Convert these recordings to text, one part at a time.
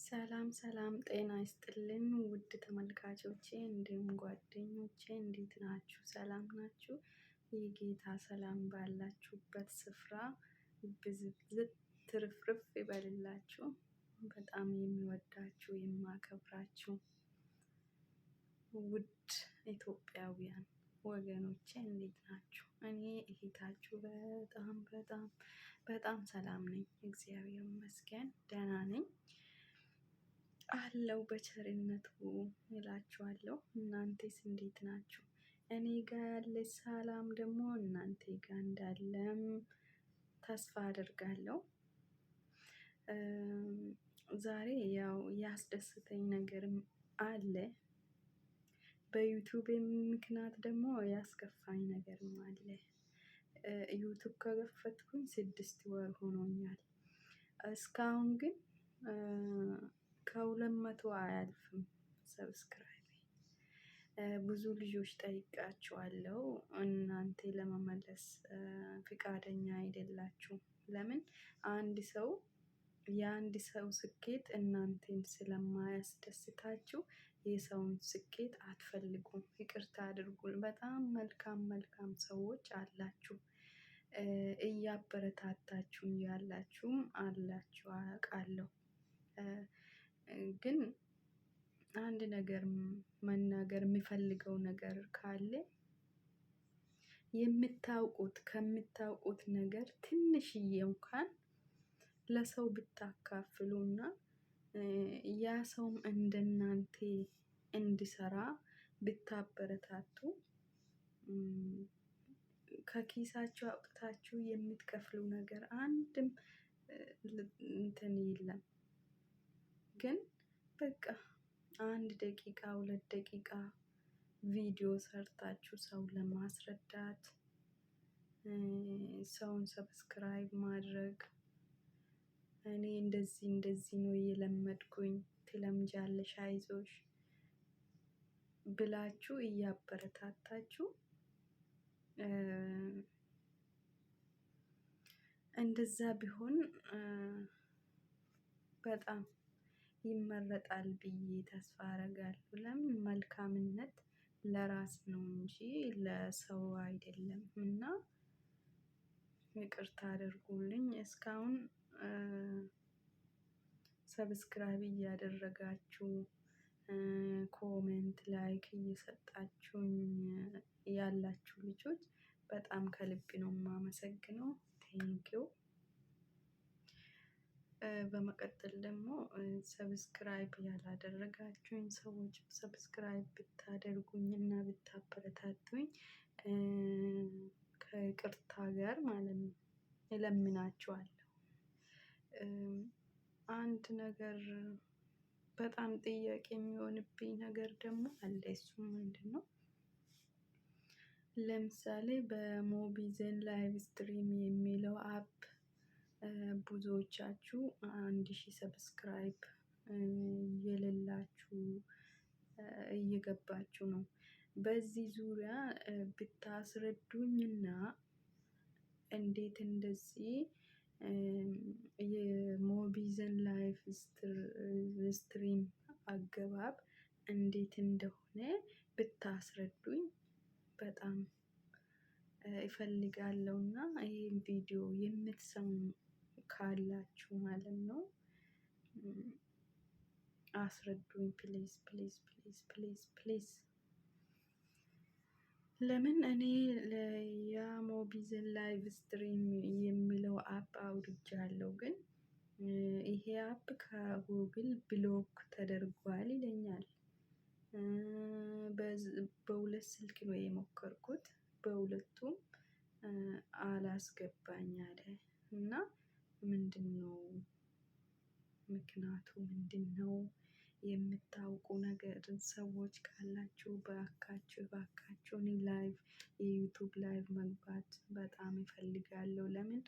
ሰላም ሰላም ጤና ይስጥልን ውድ ተመልካቾቼ እንዲሁም ጓደኞቼ እንዴት ናችሁ? ሰላም ናችሁ? የጌታ ሰላም ባላችሁበት ስፍራ ብዝት ትርፍርፍ ይበልላችሁ። በጣም የሚወዳችሁ የማከብራችሁ ውድ ኢትዮጵያውያን ወገኖቼ እንዴት ናችሁ? እኔ እህታችሁ በጣም ሰላም ነኝ። እግዚአብሔር ይመስገን ደህና ነኝ አለው በቸርነቱ እላችኋለሁ። እናንተስ እንዴት ናችሁ? እኔ ጋር ያለ ሰላም ደግሞ እናንተ ጋር እንዳለም ተስፋ አደርጋለሁ። ዛሬ ያው ያስደስተኝ ነገርም አለ። በዩቲዩብ ምክንያት ደግሞ ያስከፋኝ ነገርም አለ። ዩቲዩብ ከከፈትኩኝ 6 ወር ሆኖኛል። እስካሁን ግን ከ200 አያልፍም ሰብስክራይብ። ብዙ ልጆች ጠይቃችኋለሁ እናንተ ለመመለስ ፍቃደኛ አይደላችሁም። ለምን? የአንድ ሰው ስኬት እናንተን ስለማያስደስታችሁ የሰውን ስኬት አትፈልጉም። ይቅርታ አድርጉን። በጣም መልካም ሰዎች አላችሁ፣ እያበረታታችሁኝ ያላችሁም አላችሁ አውቃለሁ። ግን አንድ ነገር መናገር የሚፈልገው ነገር ካለ ከምታውቁት ነገር ትንሽዬ እንኳን ለሰው ብታካፍሉና ያ ሰውም እንደናንተ እንዲሰራ ብታበረታቱ። ከኪሳችሁ አውጥታችሁ የምትከፍሉ ነገር አንድም እንትን የለም። ግን በቃ 1 ደቂቃ 2 ደቂቃ ቪዲዮ ሰርታችሁ ሰው ለማስረዳት ሰውን ሰብስክራይብ ማድረግ እኔ እንደዚህ ነው የለመድኩኝ ትለምጃለሽ አይዞሽ ብላችሁ እያበረታታችሁ እንደዛ ቢሆን በጣም ይመረጣል ብዬ ተስፋ አደርጋለሁ። ለምን? መልካምነት ለራስ ነው እንጂ ለሰው አይደለም። እና ይቅርታ አድርጉልኝ እስካሁን ሰብስክራይብ እያደረጋችሁ ኮሜንት ላይክ እየሰጣችሁኝ ያላችሁ ልጆች በጣም ከልብ ነው የማመሰግነው። ቴንኪው። በመቀጠል ደግሞ ሰብስክራይብ ያላደረጋችሁኝ ሰዎች ሰብስክራይብ ብታደርጉኝ እና ብታበረታቱኝ ከይቅርታ ጋር ማለት ነው እለምናችኋለሁ። አንድ ነገር በጣም ጥያቄ የሚሆንብኝ ነገር ደግሞ አለ። እሱም ምንድነው? ለምሳሌ በሞቢዘን ላይቭ ስትሪም የሚለው አፕ ብዙዎቻችሁ 1000 ሰብስክራይብ የሌላችሁ እየገባችሁ ነው። በዚህ ዙሪያ ብታስረዱኝና እንዴት እንደዚህ የሞቢዘን ላይቭ ስትሪም አገባብ እንዴት እንደሆነ ብታስረዱኝ በጣም እፈልጋለሁና ይሄን ቪዲዮ የምትሰሙ ካላችሁ ማለት ነው አስረዱኝ ፕሊዝ። ለምን? እኔ የሞቢዘን ላይቭ ስትሪም የሚለው አፕ አውርጃለሁ፣ ግን ይሄ አፕ ከጉግል ብሎክ ተደርጓል ይለኛል። በሁለት ስልክ ነው የሞከርኩት፣ በሁለቱም አላስገባኝ አለ። እና ምንድነው ምክንያቱ? ምንድነው? የምታውቁ ነገር ሰዎች ካላችሁ እባካችሁ እኔ የዩቲዩብ ላይቭ መግባት በጣም እፈልጋለሁ። ለምን?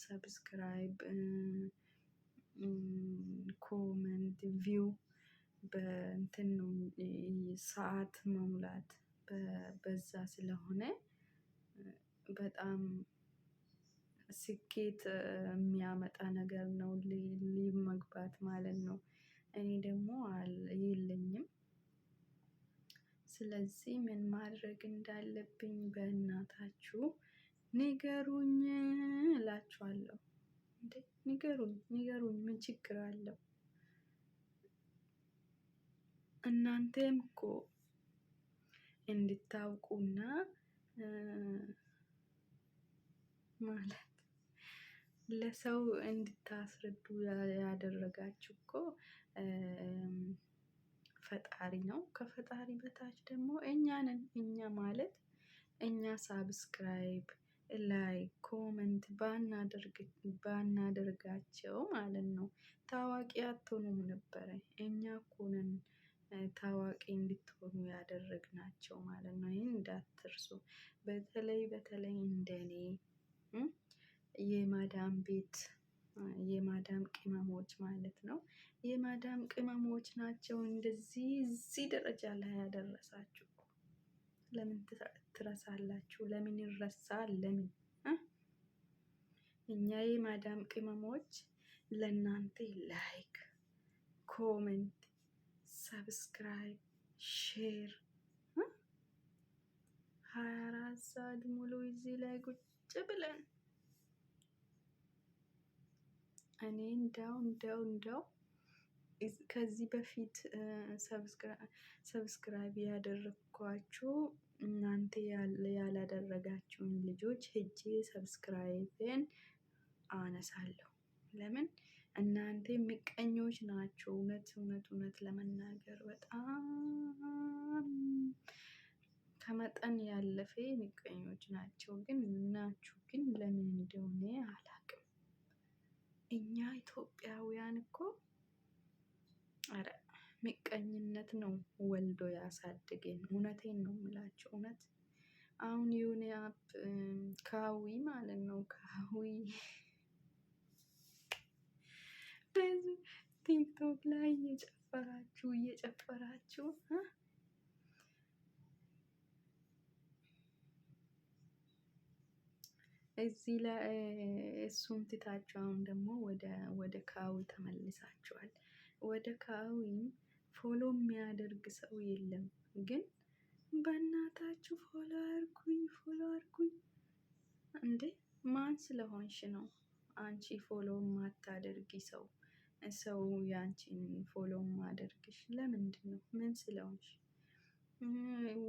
ሰብስክራይብ ኮመንት ቪው በእንትን ነው ሰዓት መሙላት በዛ ስለሆነ በጣም ስኬት የሚያመጣ ነገር ነው ሊቭ መግባት ማለት ነው። እኔ ደግሞ የለኝም። ስለዚህ ምን ማድረግ እንዳለብኝ በእናታችሁ ንገሩኝ እላችኋለሁ። እንዴ ንገሩኝ ንገሩኝ፣ ምን ችግር አለው? እናንተም እኮ እንድታውቁና ማለት ለሰው እንድታስረዱ ያደረጋችሁ እኮ ፈጣሪ ነው። ከፈጣሪ በታች ደግሞ እኛ ነን። እኛ ማለት እኛ ሳብስክራይብ፣ ላይክ፣ ኮመንት ባናደርጋቸው ማለት ነው ታዋቂ አትሆኑም ነበረ። እኛ እኮ ነን ታዋቂ እንድትሆኑ ያደረግናቸው ማለት ነው። ይህን እንዳትርሱ። በተለይ በተለይ እንደኔ የማዳም ቤት የማዳም ቅመሞች ማለት ነው። የማዳም ቅመሞች ናቸው እንደዚህ እዚህ ደረጃ ላይ ያደረሳችሁ። ለምን ትረሳላችሁ? ለምን ይረሳል? ለምን እኛ የማዳም ቅመሞች ለእናንተ ላይክ፣ ኮሜንት፣ ሰብስክራይብ፣ ሼር 24 ሰዓት ሙሉ እዚህ ላይ ቁጭ ብለን እኔ እንደው ከዚህ በፊት ሰብስክራይብ ያደረግኳችሁ እናንተ ያላደረጋችሁን ልጆች ሄጄ ሰብስክራይብን አነሳለሁ። ለምን እናንተ ምቀኞች ናቸው። እውነት ለመናገር በጣም ከመጠን ያለፈ ምቀኞች ናቸው። ግን ለምን እንደሆነ አላውቅም። እኛ ኢትዮጵያውያን እኮ ኧረ ምቀኝነት ነው ወልዶ ያሳደገን። እውነቴን ነው የምላቸው። እውነት አሁን የሆነ አፕ ካዊ ማለት ነው ካዊ በዚህ ቲክቶክ ላይ እየጨፈራችሁ እዚህ ላይ እሱን ትታችሁ አሁን ደግሞ ወደ ካዊ ተመልሳችኋል። ወደ ካዊም ፎሎ የሚያደርግ ሰው የለም። ግን በእናታችሁ ፎሎ አርጉኝ እንዴ! ማን ስለሆንሽ ነው አንቺ ፎሎ ማታደርጊ? ሰው ያንቺን ፎሎ ማደርግሽ ለምንድን ነው? ምን ስለሆንሽ?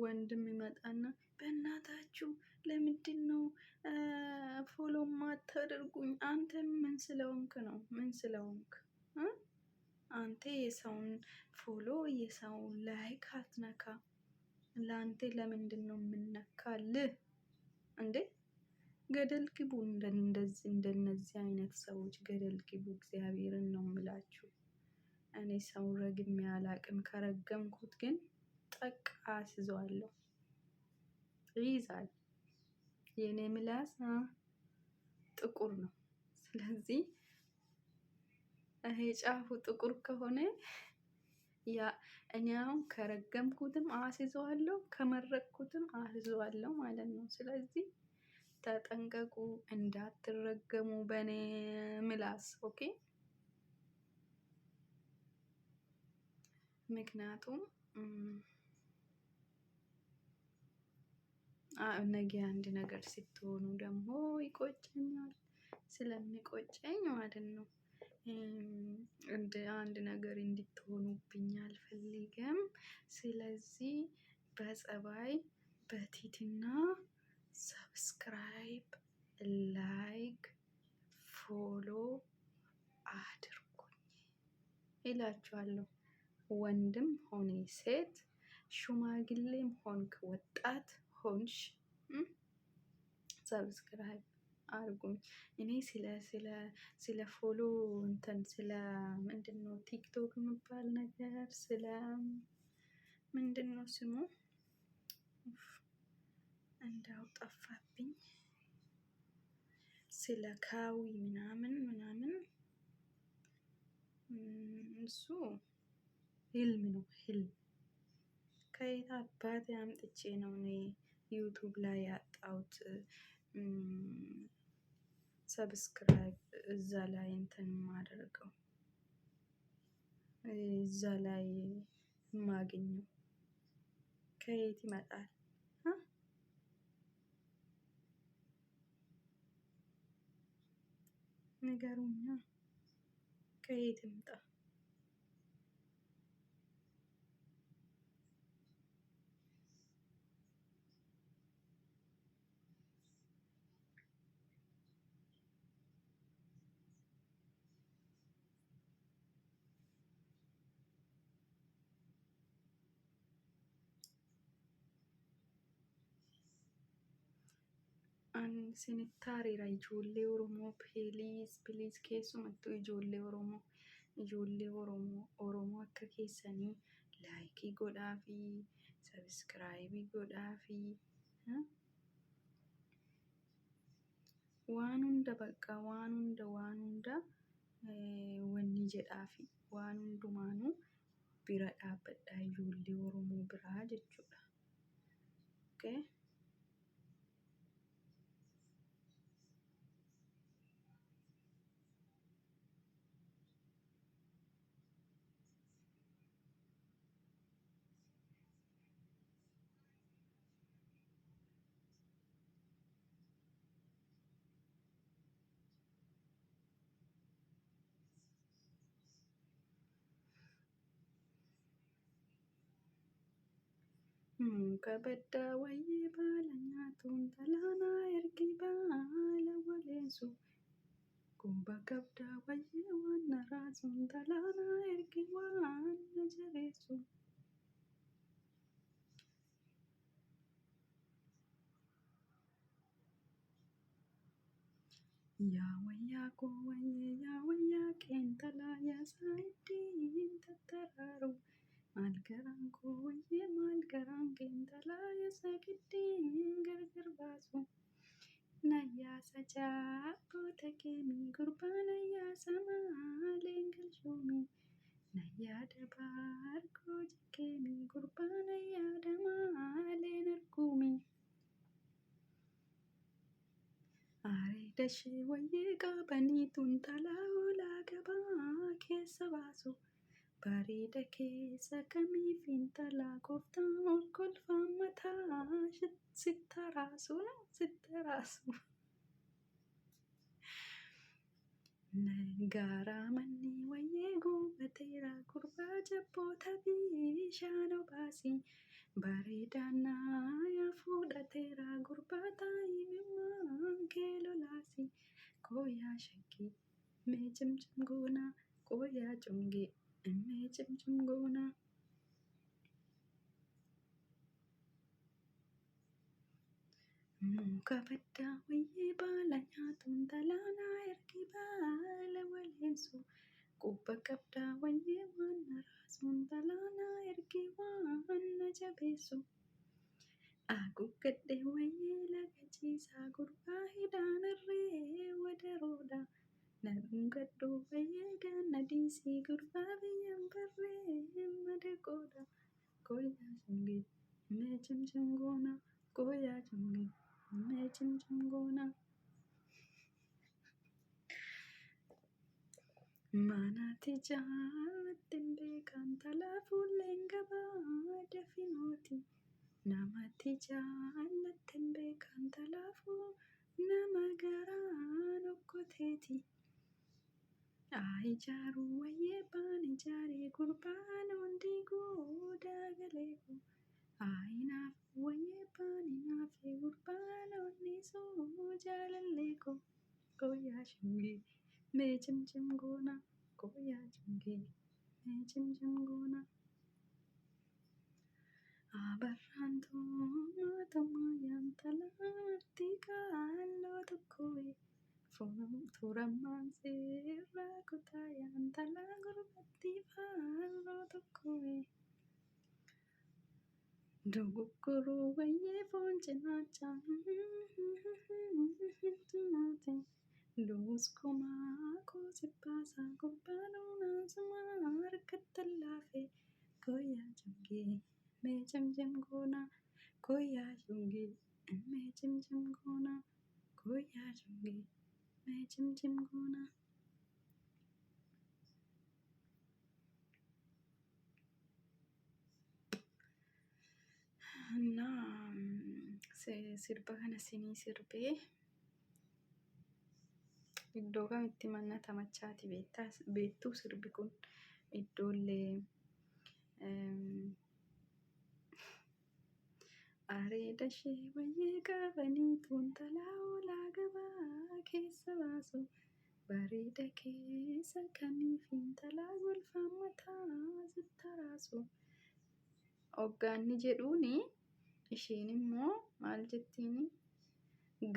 ወንድም ይመጣና በእናታችሁ ለምንድን ነው ፎሎ ማታደርጉኝ? አንተም ምን ስለሆንክ ነው? ምን ስለሆንክ አንተ የሰውን ፎሎ የሰውን ላይክ አትነካ። ለአንተ ለምንድን ነው የምነካልህ እንዴ? ገደል ግቡ። እንደነዚህ አይነት ሰዎች ገደል ግቡ። እግዚአብሔርን ነው የምላችሁ። እኔ ሰው ረግሜ አላቅም። ከረገምኩት ግን ጠቅ አስይዘዋለሁ። ይይዛል። የኔ ምላስ ጥቁር ነው። ስለዚህ ይሄ ጫፉ ጥቁር ከሆነ ያ እኔ አሁን ከረገምኩትም አስይዘዋለሁ፣ ከመረቅኩትም አስይዘዋለሁ ማለት ነው። ስለዚህ ተጠንቀቁ፣ እንዳትረገሙ በኔ ምላስ። ኦኬ። ምክንያቱም ነገ አንድ ነገር ስትሆኑ ደግሞ ይቆጨኛል። ስለሚቆጨኝ ማለት ነው አንድ ነገር እንድትሆኑብኝ አልፈልግም። ስለዚህ በጸባይ በቲትና ሰብስክራይብ፣ ላይክ፣ ፎሎ አድርጉኝ እላችኋለሁ። ወንድም ሆነ ሴት፣ ሽማግሌም ሆንክ ወጣት ሆንሽ ሰብስክራይብ አርጉኝ። እኔ ስለ ፎሎ ስለ ምንድነው ቲክቶክ የሚባል ነገር ስለ ምንድነው ስሙ እንዳው ጠፋብኝ። ስለ ካዊ ምናምን እሱ ህልም ነው ህልም። ከየት አባቴ አምጥቼ ነው እኔ ዩቱብ ላይ ያጣሁት ሰብስክራይብ እዛ ላይ የማደርገው እዛ ላይ የማገኘው ከየት ይመጣል? ንገሩኛ፣ ከየት ይምጣ? Isinitti hariira ijoollee Oromoo piliis keessumattuu ijoollee Oromoo akka keessanii laayikii godhaa fi sabiskiraayibii godhaa fi waan hunda bakka waan hunda wanni jedhaa fi waan hundumaanuu bira dhaabbadhaa ijoollee Oromoo biraa jechuudha. Okay? Muka baddaa wayyee baala nyaatuun talaanaa ergi baala waleessu. Gumba qabdaa wayyee waan na raasuun talaanaa ergi waan na jabeessu. Yaa wayyaa koo wayyee yaa wayyaa qeenxalaa yaasaa ittiin tattaraaru. Maal garaan koo wayyee maal garaan qeenxalaa yaasaa ittiin gargar baasu. Nayyaasa jaabboota keemii gurbaa nayyaasa maaleen galchuumi. Nayyaada baarkoo jikkeemii gurbaa nayyaada maaleen arguumi. Areeda ishee wayyee qabaniituun talaa hoolaa gabaa keessa baasu. Bareeda keessa kamiif intalaa gooftaan ol kolfaan mataa sitti raasu. Gaaraa manni wayyee gubateera gurbaa jabboota bishaan obaasi. Bareedaan naaya fudhateera gurbaa taa'imman kee lolaasi. Kooyaa shaggee mee cimcim goonaa kooyaa congee mee cimcim goonaa. Muka baddaa wayyee baala nyaatuun talaanaa ergi baala waleessu. Qubba qabdaa wayyee waan na raasuun talaanaa ergi waan na jabeessu. Haguuggadhee wayyee laga ciisaa gurbaa hidhaan irree wadaroodha. Na dhungadhuu wayyee ganna dhiisii gurbaa biyyaan barree madaqoodha. Kooyaa shangee mee cimcim goonaa kooyaa shangee mee cimcim goonaa. Manatti jaallattiin beekan talaa fuulleen gabaa dafinooti. Namatti jaallattiin beekan talaafuu nama garaan okkoteeti. Ijaaruu wayyee baan ijaaree gurbaan hundi goodaa galeeku. Naaf wayyee baan naafee gurbaan hundi suu jaalalleeku. Kooyaa shangee mee cimcim goonaa kooyaa shangee mee cimcim goonaa. Abarraan mootummaa yaantalaa marti kaalloo tokkowe. Furammaan seerraa kutaa yaantalaa gurbatti faalloo tokkowe. Dogoggoruu wayyee foon cinaachaa Duus komaa koo sibbaasaa gurbaan uumasumaa harkattan laafee. Kooyaa shangee mee cimcim goonaa kooyaa shangee mee cimcim goonaa kooyaa shangee mee cimcim goonaa. sirba kana sinii sirbee iddoo kamitti mannatamachaati beektuu sirbi kun iddoollee areeda ishee wayyee qabanii tuuntalaa oolaa gabaa keessa baasu bareeda keessa kamiif intalaa golfaan mataa sittaraasu hoggaanni jedhuuni isheen immoo maal jettiini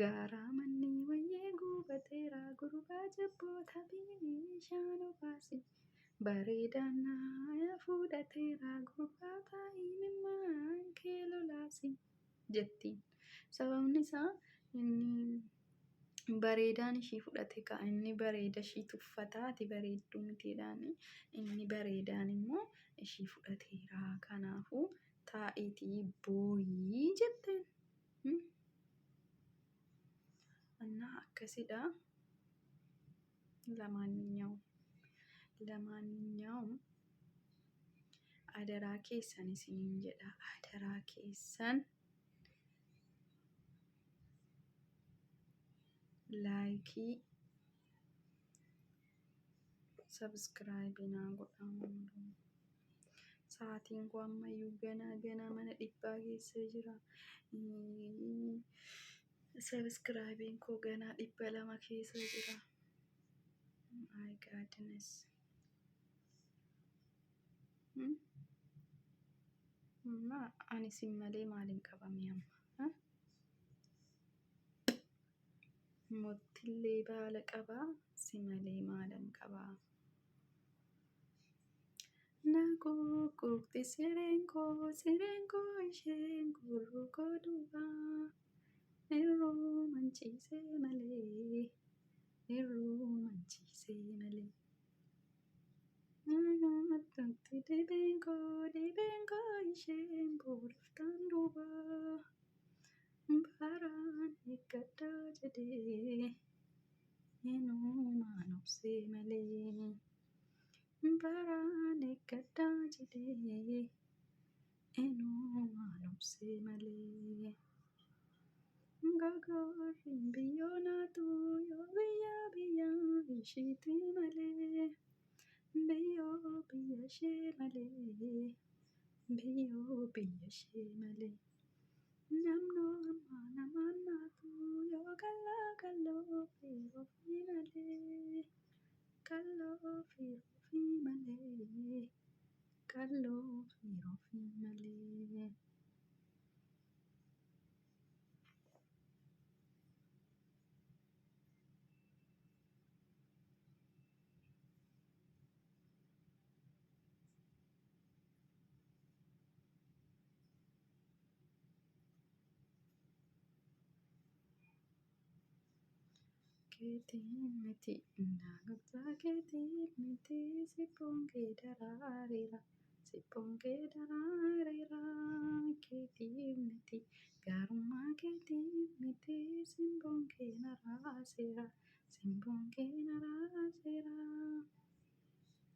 gaaraa manni wayyee guubateera gurbaa jabboota bishaan obaasi bareedaan naaya fudhateera gurbaa taa'imimmaan kee lolaasi jettiin. Sababni isaa inni bareedaan ishii fudhate ka'a inni bareeda ishii tuffataati bareedduu mitiidhaani inni bareedaan immoo ishii fudhateera kanaafuu taa'iitii booyii jetteen. እና አከሲዳ ለማንኛውም አደራ ኬሰን isiniin jedha አደራ ኬሰን laayikii sabskiraaybii godhaa sa'aatiin koo ammayyuu ganaa mana dhibbaa keessa jira. Sabskiraayibiin koo ganaa 200 keessa jira. My goodness. Ani sin malee maaliin qabame amma? Mottillee baala qabaa si malee maalan qabaa? Naquuquuqxi sireen koo isheen gurru koo duubaa. Irruu manchiisee malee Matutti dhibeen koo isheen booriftaan duubaa baraan eeggadhaa jedhee eenyumaan obsee malee baraan eeggadhaa jedhee eenyumaan obsee malee. Gogorriin biyyoo naatu yoo biyyaa ishiitti malee biyyoo biyya ishee malee namnoo ammaa namaan naatu yoo kalloo fi ofii malee kalloo fi ofii malee. Keetiin miti naannotaa keetiin miti siphoon kee daraareera keetiin miti gaarummaa keetiin miti simboon kee naraaseera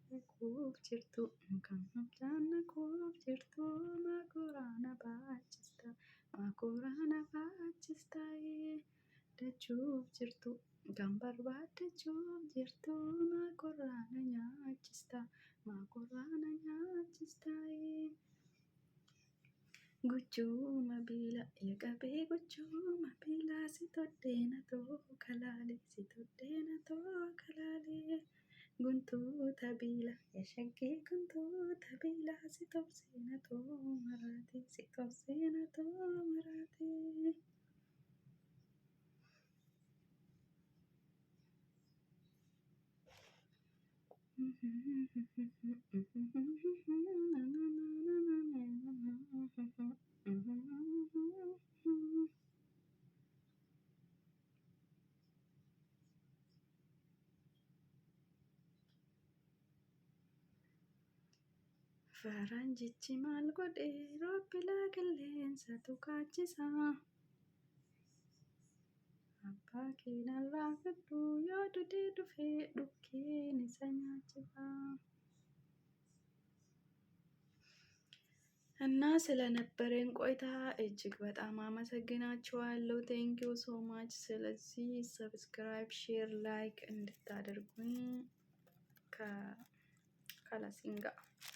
naquuf jirtu kan mucaan naquuf jirtu makoraa na baachista dachuuf jirtu. Kan barbaadachuuf jirtu maakorraa na nyaachista guchuma biila eegabee guchuma biila si toddeena too kalaalee guntuuta biila yashaggee guntuuta biila si tobseena too maraatee. Faranjichi maal godhee roobbilaa qilleensatu kaachisa. Abbaa keenarraa fidhu yoo dudee dhufee dhukkeen isa nyaachisa. እና ስለነበረን ቆይታ እጅግ በጣም አመሰግናችኋለሁ። ቴንኪው ሶ ማች። ስለዚህ ሰብስክራይብ፣ ሼር፣ ላይክ እንድታደርጉኝ ከላሲንጋ